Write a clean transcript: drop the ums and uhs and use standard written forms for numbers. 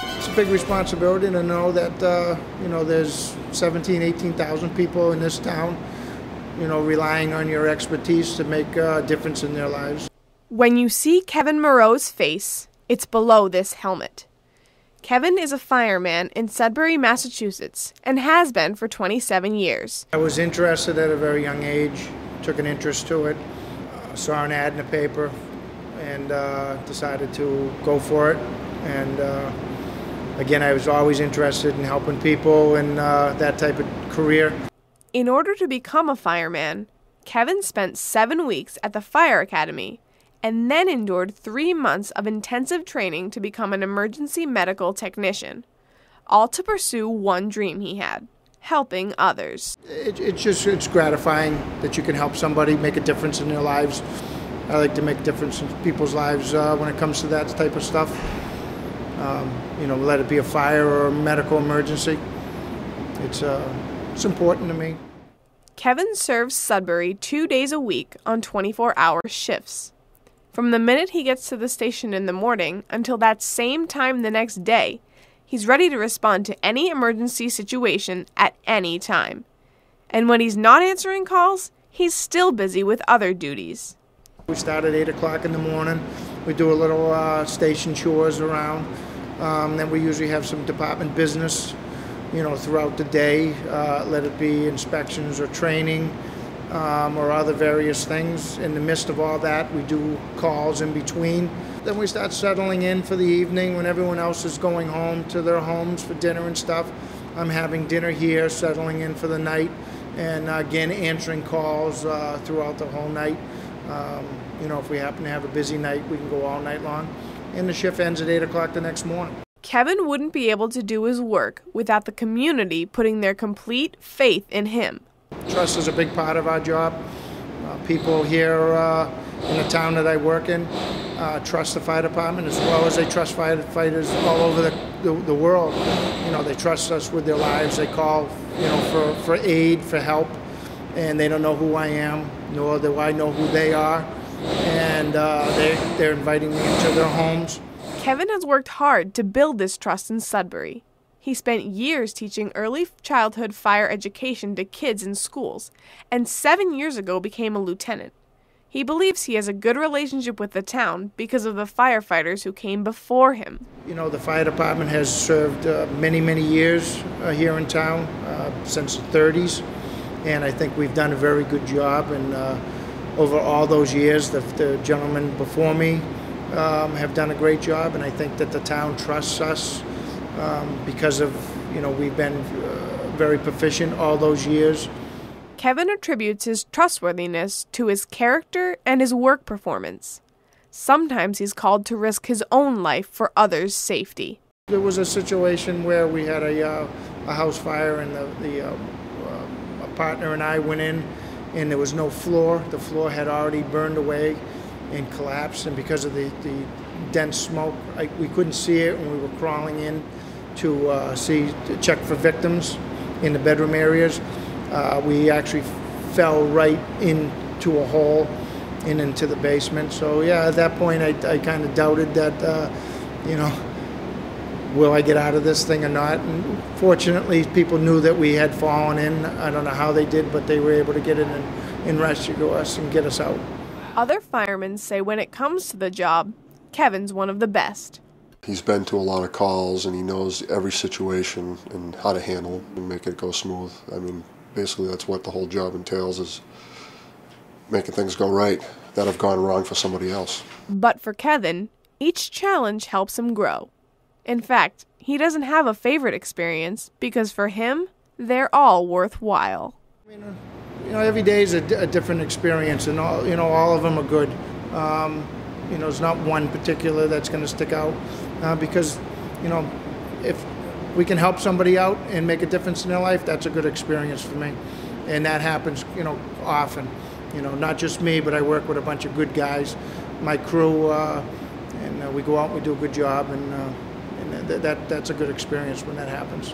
It's a big responsibility to know that, there's 18,000 people in this town, relying on your expertise to make a difference in their lives. When you see Kevin Moreau's face, it's below this helmet. Kevin is a fireman in Sudbury, Massachusetts, and has been for 27 years. I was interested at a very young age, took an interest to it, saw an ad in the paper, and decided to go for it. And again, I was always interested in helping people and that type of career. In order to become a fireman, Kevin spent 7 weeks at the fire academy and then endured 3 months of intensive training to become an emergency medical technician, all to pursue one dream he had: helping others. It's gratifying that you can help somebody, make a difference in their lives. I like to make a difference in people's lives when it comes to that type of stuff. Let it be a fire or a medical emergency. It's important to me. Kevin serves Sudbury 2 days a week on 24-hour shifts. From the minute he gets to the station in the morning until that same time the next day, he's ready to respond to any emergency situation at any time. And when he's not answering calls, he's still busy with other duties. We start at 8 o'clock in the morning. We do a little station chores around. Then we usually have some department business, throughout the day, let it be inspections or training or other various things. In the midst of all that, we do calls in between. Then we start settling in for the evening when everyone else is going home to their homes for dinner and stuff. I'm having dinner here, settling in for the night, and again, answering calls throughout the whole night. If we happen to have a busy night, we can go all night long. And the shift ends at 8 o'clock the next morning. Kevin wouldn't be able to do his work without the community putting their complete faith in him. Trust is a big part of our job. People here in the town that I work in trust the fire department as well as they trust firefighters all over the world. They trust us with their lives. They call, for aid, for help, and they don't know who I am, nor do I know who they are. And they're inviting me into their homes. Kevin has worked hard to build this trust in Sudbury. He spent years teaching early childhood fire education to kids in schools, and 7 years ago became a lieutenant. He believes he has a good relationship with the town because of the firefighters who came before him. The fire department has served many, many years here in town, since the 30s, and I think we've done a very good job. And over all those years, the gentlemen before me have done a great job, and I think that the town trusts us because of, we've been very proficient all those years. Kevin attributes his trustworthiness to his character and his work performance. Sometimes he's called to risk his own life for others' safety. There was a situation where we had a house fire, and a partner and I went in, and there was no floor. The floor had already burned away and collapsed, and because of the dense smoke, we couldn't see it when we were crawling in to check for victims in the bedroom areas. We actually fell right into a hole and into the basement. So yeah, at that point I kind of doubted that, will I get out of this thing or not? And fortunately, people knew that we had fallen in. I don't know how they did, but they were able to get in and rescue us and get us out. Other firemen say when it comes to the job, Kevin's one of the best. He's been to a lot of calls, and he knows every situation and how to handle it and make it go smooth. I mean, basically that's what the whole job entails, is making things go right that have gone wrong for somebody else. But for Kevin, each challenge helps him grow. In fact, he doesn't have a favorite experience because for him, they're all worthwhile. Every day is a different experience, and all of them are good. There's not one particular that's going to stick out because, if we can help somebody out and make a difference in their life, that's a good experience for me. And that happens, often. Not just me, but I work with a bunch of good guys, my crew, and we go out and we do a good job, and that's a good experience when that happens.